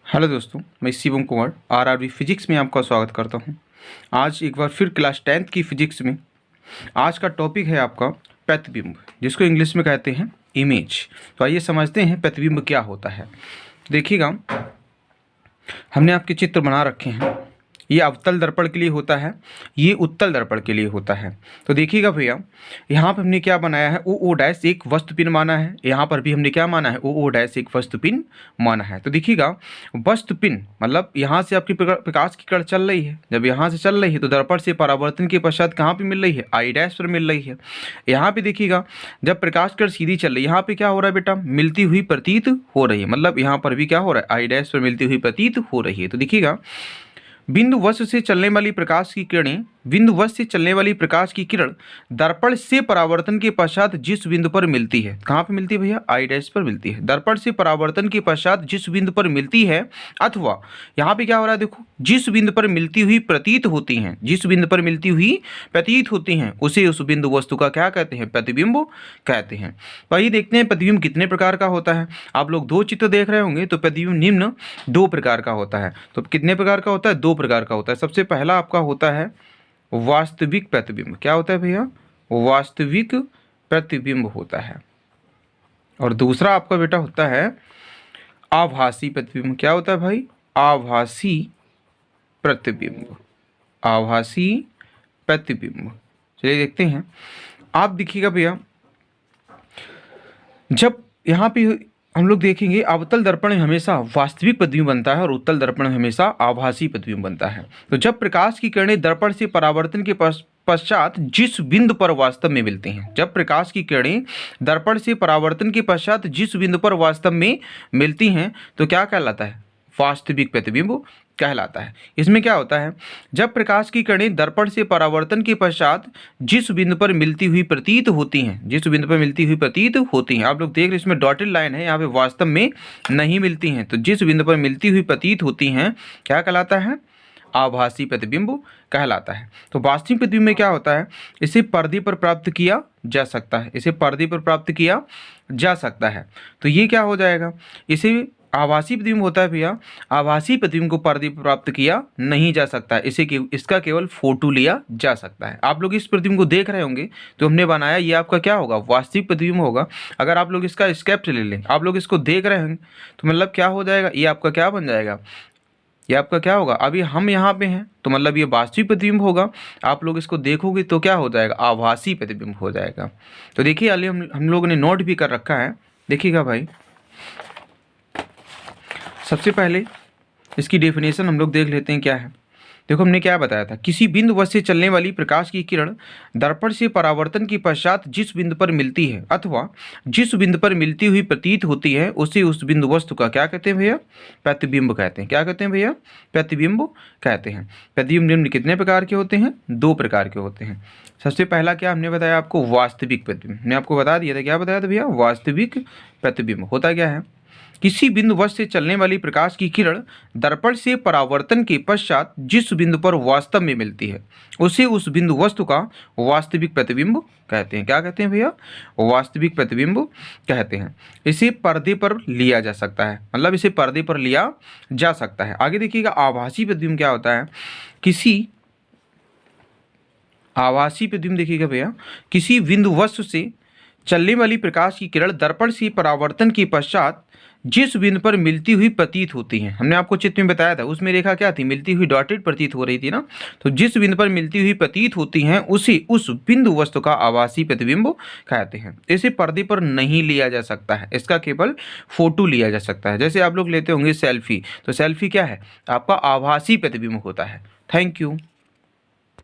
Hello दोस्तों, मैं Shivam Kumar RRB physics में आपका स्वागत करता हूं। आज एक बार फिर क्लास 10th की फिजिक्स में आज का टॉपिक है आपका प्रतिबिंब, जिसको इंग्लिश में कहते हैं इमेज। तो आइए समझते हैं प्रतिबिंब क्या होता है। देखिएगा, हमने आपके चित्र बना रखे हैं। ये अवतल दर्पण के लिए होता है, ये उत्तल दर्पण के लिए होता है। तो देखिएगा भैया, यहाँ पर हमने क्या बनाया है, ओ डैश एक वस्तुपिंड माना है। यहाँ पर भी हमने क्या माना है, ओ डैश एक वस्तुपिंड माना है। तो देखिएगा, वस्तुपिंड मतलब यहाँ से आपकी प्रकाश की किरण चल रही है। जब यहाँ से चल रही है तो दर्पण से परावर्तन के पश्चात कहाँ पे मिल रही है, आई डैश पर मिल रही है। यहाँ पे देखिएगा, जब प्रकाश किरण सीधी चल रही है, यहाँ पे क्या हो रहा है बेटा, मिलती हुई प्रतीत हो रही है। मतलब यहाँ पर भी क्या हो रहा है, आई डैश पर मिलती हुई प्रतीत हो रही है। तो देखिएगा, बिंदु वस्तु से चलने वाली प्रकाश की किरणें दर्पण से परावर्तन के पश्चात जिस बिंदु पर मिलती है, कहाँ पे मिलती है भैया, आई डैश पर मिलती है। दर्पण से परावर्तन के पश्चात जिस बिंदु पर मिलती है, अथवा यहाँ पे क्या हो रहा है, देखो, जिस बिंदु पर मिलती हुई प्रतीत होती हैं, जिस बिंदु पर मिलती हुई प्रतीत होती हैं, उसे उस बिंदु वस्तु का क्या कहते हैं, प्रतिबिंब कहते हैं। तो आइए देखते हैं प्रतिबिंब कितने प्रकार का होता है। आप लोग दो चित्र देख रहे होंगे, तो प्रतिबिंब निम्न दो प्रकार का होता है। तो कितने प्रकार का होता है, दो प्रकार का होता है। सबसे पहला आपका होता है वास्तविक प्रतिबिंब। क्या होता है भैया, वास्तविक प्रतिबिंब होता है। और दूसरा आपका बेटा होता है आभासी प्रतिबिंब। क्या होता है भाई, आभासी प्रतिबिंब, आभासी प्रतिबिंब। चलिए देखते हैं। आप देखिएगा भैया, जब यहाँ पे हम लोग देखेंगे, अवतल दर्पण में हमेशा वास्तविक प्रतिबिंब बनता है और उत्तल दर्पण में हमेशा आभासी प्रतिबिंब बनता है। तो जब प्रकाश की किरणें दर्पण से परावर्तन के पश्चात जिस बिंदु पर वास्तव में मिलती हैं, जब प्रकाश की किरणें दर्पण से परावर्तन के पश्चात जिस बिंदु पर वास्तव में मिलती हैं, तो क्या कहलाता है, वास्तविक प्रतिबिंब कहलाता है। इसमें क्या होता है, जब प्रकाश की किरणें दर्पण से परावर्तन के पश्चात जिस बिंदु पर मिलती हुई प्रतीत होती हैं, जिस बिंदु पर मिलती हुई प्रतीत होती हैं, आप लोग देख रहे हैं इसमें डॉटेड लाइन है, यहाँ पे वास्तव में नहीं मिलती हैं, तो जिस बिंदु पर मिलती हुई प्रतीत होती हैं क्या कहलाता है, आभासी प्रतिबिंब कहलाता है। तो वास्तविक प्रतिबिंब में क्या होता है, इसे पर्दे पर प्राप्त किया जा सकता है, इसे पर्दे पर प्राप्त किया जा सकता है। तो ये क्या हो जाएगा, इसे आभासी प्रतिबिंब होता है भैया। आभासी प्रतिबिंब को पर्दे पर प्राप्त किया नहीं जा सकता है, इसका केवल फोटो लिया जा सकता है। आप लोग इस प्रतिबिंब को देख रहे होंगे, तो हमने बनाया, ये आपका क्या होगा, वास्तविक प्रतिबिंब होगा। अगर आप लोग इसका स्केच ले लें, आप लोग इसको देख रहे हैं, तो मतलब क्या हो जाएगा, ये आपका क्या बन जाएगा, ये आपका क्या होगा, अभी हम यहाँ पे हैं तो मतलब ये वास्तविक प्रतिबिंब होगा। आप लोग इसको देखोगे तो क्या हो जाएगा, आभासी प्रतिबिंब हो जाएगा। तो देखिए, अली हम लोगों ने नोट भी कर रखा है, देखिएगा भाई। सबसे पहले इसकी डेफिनेशन हम लोग देख लेते हैं क्या है। देखो, हमने क्या बताया था, किसी बिंदु वस्तु से चलने वाली प्रकाश की किरण दर्पण से परावर्तन के पश्चात जिस बिंदु पर मिलती है अथवा जिस बिंदु पर मिलती हुई प्रतीत होती है, उसे उस बिंदु वस्तु का क्या कहते हैं भैया, प्रतिबिंब कहते हैं। क्या कहते हैं भैया, प्रतिबिंब कहते हैं। प्रतिबिंब निम्न कितने प्रकार के होते हैं, दो प्रकार के होते हैं। सबसे पहला क्या हमने बताया आपको, वास्तविक प्रतिबिंब। हमने आपको बता दिया था, क्या बताया था भैया, वास्तविक प्रतिबिंब होता क्या है, किसी बिंदु वस्तु से चलने वाली प्रकाश की किरण दर्पण से परावर्तन के पश्चात जिस बिंदु पर वास्तव में मिलती है, उसे उस बिंदु वस्तु का वास्तविक प्रतिबिंब कहते हैं। क्या कहते हैं भैया, वास्तविक प्रतिबिंब कहते हैं। इसे पर्दे पर लिया जा सकता है, मतलब इसे पर्दे पर लिया जा सकता है। आगे देखिएगा, आभासी प्रतिबिंब क्या होता है, आभासी प्रतिबिंब देखिएगा भैया, किसी बिंदु वस्तु से चलने वाली प्रकाश की किरण दर्पण से परावर्तन के पश्चात जिस बिंदु पर मिलती हुई प्रतीत होती हैं, हमने आपको चित्र में बताया था, उसमें रेखा क्या थी, मिलती हुई डॉटेड प्रतीत हो रही थी ना। तो जिस बिंदु पर मिलती हुई प्रतीत होती हैं, उसे उस बिंदु वस्तु का आभासी प्रतिबिंब कहते हैं। इसे पर्दे पर नहीं लिया जा सकता है, इसका केवल फोटो लिया जा सकता है। जैसे आप लोग लेते होंगे सेल्फी, तो सेल्फी क्या है, आपका आभासी प्रतिबिंब होता है। Thank you.